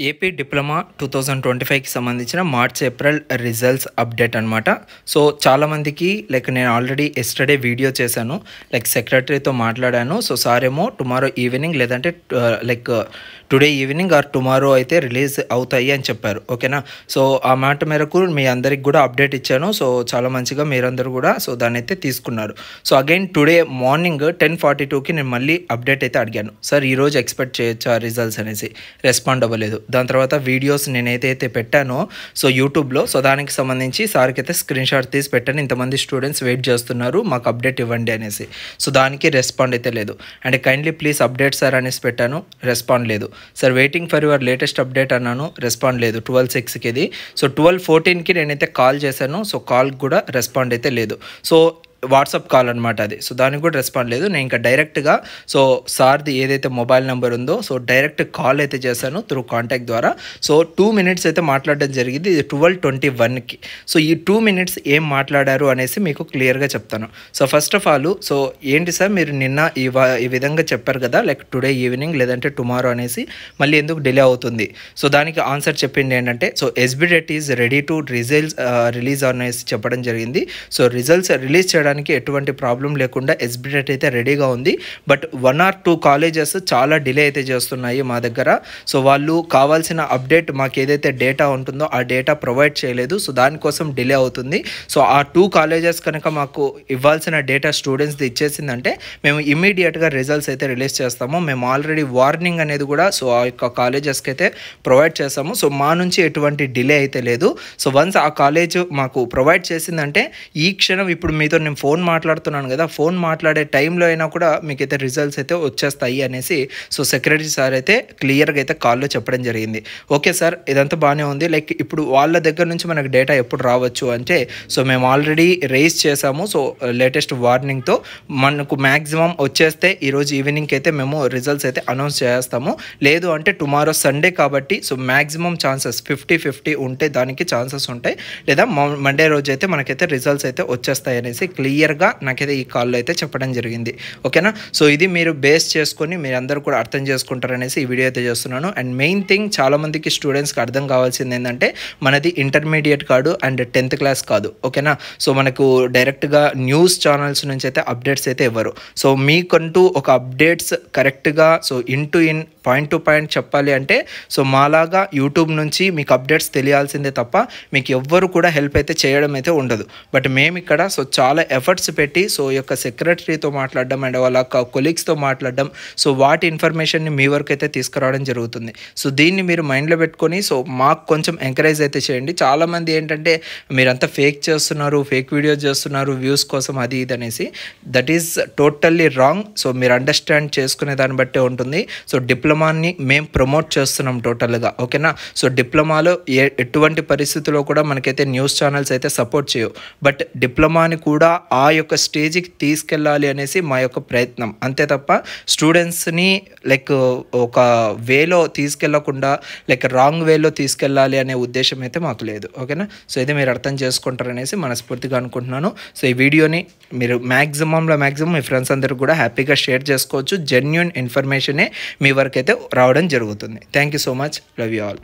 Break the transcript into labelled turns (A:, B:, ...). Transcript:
A: AP diploma 2025కి సంబంధించిన March April results update అనమాట. So చాలామందికి నేను ఆల్రెడీ ఎస్టర్డే వీడియో చేశాను, సెక్రటరీతో మాట్లాడాను. సో సార్ ఏమో టుమారో ఈవినింగ్ లేదంటే టుడే ఈవినింగ్ ఆర్ టుమారో అయితే రిలీజ్ అవుతాయి అని చెప్పారు. ఓకేనా. సో ఆ మాట మేరకు మీ అందరికి కూడా అప్డేట్ ఇచ్చాను. సో చాలా మంచిగా మీరందరూ కూడా దాన్ని అయితే తీసుకున్నారు. సో అగైన్ టుడే మార్నింగ్ 10:42కి నేను మళ్ళీ అప్డేట్ అయితే అడిగాను, సార్ ఈరోజు ఎక్స్పెక్ట్ చేయొచ్చా రిజల్ట్స్ అనేసి. రెస్పాండ్ అవ్వలేదు. దాని తర్వాత వీడియోస్ నేనైతే పెట్టానో యూట్యూబ్లో, దానికి సంబంధించి సార్కి అయితే స్క్రీన్ షాట్ తీసి పెట్టాను, ఇంతమంది స్టూడెంట్స్ వెయిట్ చేస్తున్నారు, మాకు అప్డేట్ ఇవ్వండి అనేసి. దానికి రెస్పాండ్ అయితే లేదు. And kindly please update sir అనేసి పెట్టాను, రెస్పాండ్ లేదు. Sir waiting for your latest update అన్నాను, రెస్పాండ్ లేదు. 12:06కి ఇది. 12:14కి నేనైతే కాల్ చేశాను. కాల్ కూడా రెస్పాండ్ అయితే లేదు. వాట్సాప్ కాల్ అనమాట అది. దానికి కూడా రెస్పాండ్ లేదు. నేను ఇంకా డైరెక్ట్గా సార్ది ఏదైతే మొబైల్ నెంబర్ ఉందో డైరెక్ట్ కాల్ అయితే చేశాను త్రూ కాంటాక్ట్ ద్వారా. 2 minutes అయితే మాట్లాడడం జరిగింది. ఇది 12:21కి. ఈ 2 minutes ఏం మాట్లాడారు అనేసి మీకు క్లియర్గా చెప్తాను. ఫస్ట్ ఆఫ్ ఆల్ ఏంటి సార్ మీరు నిన్న ఈ విధంగా చెప్పారు కదా, టుడే ఈవినింగ్ లేదంటే టుమారో అనేసి, మళ్ళీ ఎందుకు డిలే అవుతుంది? దానికి ఆన్సర్ చెప్పింది ఏంటంటే ఎస్బిడెట్ ఈజ్ రెడీ టు రిలీజ్ అనేసి చెప్పడం జరిగింది. రిజల్ట్స్ రిలీజ్ చేయడానికి ఎటువంటి ప్రాబ్లం లేకుండా ఎస్బిడెట్ అయితే రెడీగా ఉంది. బట్ 1 or 2 కాలేజెస్ చాలా డిలే అయితే చేస్తున్నాయి మా దగ్గర. వాళ్ళు కావాల్సిన అప్డేట్ మాకు ఏదైతే డేటా ఉంటుందో ఆ డేటా ప్రొవైడ్ చేయలేదు. దానికోసం డిలే అవుతుంది. ఆ 2 కాలేజెస్ కనుక మాకు ఇవ్వాల్సిన డేటా స్టూడెంట్స్ది ఇచ్చేసిందంటే మేము ఇమ్మీడియట్గా రిజల్ట్స్ అయితే రిలీజ్ చేస్తాము. మేము ఆల్రెడీ వార్నింగ్ అనేది కూడా ఆ యొక్క కాలేజెస్కి అయితే ప్రొవైడ్ చేస్తాము. మా నుంచి ఎటువంటి డిలే అయితే లేదు. వన్స్ ఆ కాలేజ్ మాకు ప్రొవైడ్ చేసిందంటే ఈ క్షణం ఇప్పుడు మీతో నేను ఫోన్ మాట్లాడుతున్నాను కదా, ఫోన్ మాట్లాడే టైంలో అయినా కూడా మీకైతే రిజల్ట్స్ అయితే వచ్చేస్తాయి అనేసి సెక్రటరీ సార్ అయితే క్లియర్గా అయితే కాల్లో చెప్పడం జరిగింది. ఓకే సార్, ఇదంతా బాగానే ఉంది. ఇప్పుడు వాళ్ళ దగ్గర నుంచి మనకు డేటా ఎప్పుడు రావచ్చు అంటే మేము ఆల్రెడీ రేస్ చేసాము. లేటెస్ట్ వార్నింగ్తో మనకు మ్యాక్సిమం వచ్చేస్తే ఈరోజు ఈవినింగ్కి అయితే మేము రిజల్ట్స్ అయితే అనౌన్స్ చేస్తాము. లేదు అంటే టుమారో సండే కాబట్టి మ్యాక్సిమం ఛాన్సెస్ 50-50 ఉంటే దానికి ఛాన్సెస్ ఉంటాయి. లేదా మండే రోజు అయితే మనకైతే రిజల్ట్స్ అయితే వచ్చేస్తాయి అనేసి క్లియర్గా నాకైతే ఈ కాల్లో అయితే చెప్పడం జరిగింది. ఓకేనా. ఇది మీరు బేస్ చేసుకొని మీరందరూ కూడా అర్థం చేసుకుంటారనేసి ఈ వీడియో అయితే చేస్తున్నాను. అండ్ మెయిన్ థింగ్ చాలామందికి స్టూడెంట్స్కి అర్థం కావాల్సింది ఏంటంటే మనది ఇంటర్మీడియట్ కాదు అండ్ 10th క్లాస్ కాదు. ఓకేనా. మనకు డైరెక్ట్గా న్యూస్ ఛానల్స్ నుంచి అయితే అప్డేట్స్ అయితే ఇవ్వరు. మీకంటూ ఒక అప్డేట్స్ కరెక్ట్గా పాయింట్ టు పాయింట్ చెప్పాలి అంటే మాలాగా యూట్యూబ్ నుంచి మీకు అప్డేట్స్ తెలియాల్సిందే తప్ప మీకు ఎవ్వరు కూడా హెల్ప్ అయితే చేయడం అయితే ఉండదు. బట్ మేము ఇక్కడ చాలా ఎఫర్ట్స్ పెట్టి ఈ యొక్క సెక్రటరీతో మాట్లాడడం అండ్ వాళ్ళ కొలీగ్స్తో మాట్లాడడం, వాటి ఇన్ఫర్మేషన్ని మీ వరకు అయితే తీసుకురావడం జరుగుతుంది. దీన్ని మీరు మైండ్లో పెట్టుకొని మాకు కొంచెం ఎంకరేజ్ అయితే చేయండి. చాలామంది ఏంటంటే మీరంతా ఫేక్ చేస్తున్నారు, ఫేక్ వీడియోస్ చేస్తున్నారు వ్యూస్ కోసం అది ఇది అనేసి. That is totally wrong. మీరు అండర్స్టాండ్ చేసుకునే దాన్ని బట్టే ఉంటుంది. డిప్లొమాని మేము ప్రమోట్ చేస్తున్నాం టోటల్గా. ఓకేనా. డిప్లొమాలో ఎటువంటి పరిస్థితుల్లో కూడా మనకైతే న్యూస్ ఛానల్స్ అయితే సపోర్ట్ చేయవు. బట్ డిప్లొమాని కూడా ఆ యొక్క స్టేజ్కి తీసుకెళ్ళాలి అనేసి మా యొక్క ప్రయత్నం, అంతే తప్ప స్టూడెంట్స్ని ఒక వేలో తీసుకెళ్లకుండా రాంగ్ వేలో తీసుకెళ్ళాలి అనే ఉద్దేశం అయితే మాకు లేదు. ఓకేనా. ఇది మీరు అర్థం చేసుకుంటారనేసి మనస్ఫూర్తిగా అనుకుంటున్నాను. ఈ వీడియోని మీరు మ్యాక్సిమం మీ ఫ్రెండ్స్ అందరికి కూడా హ్యాపీగా షేర్ చేసుకోవచ్చు. జెన్యూన్ ఇన్ఫర్మేషనే మీ వరకు అయితే రావడం జరుగుతుంది. Thank you so much. Love you all.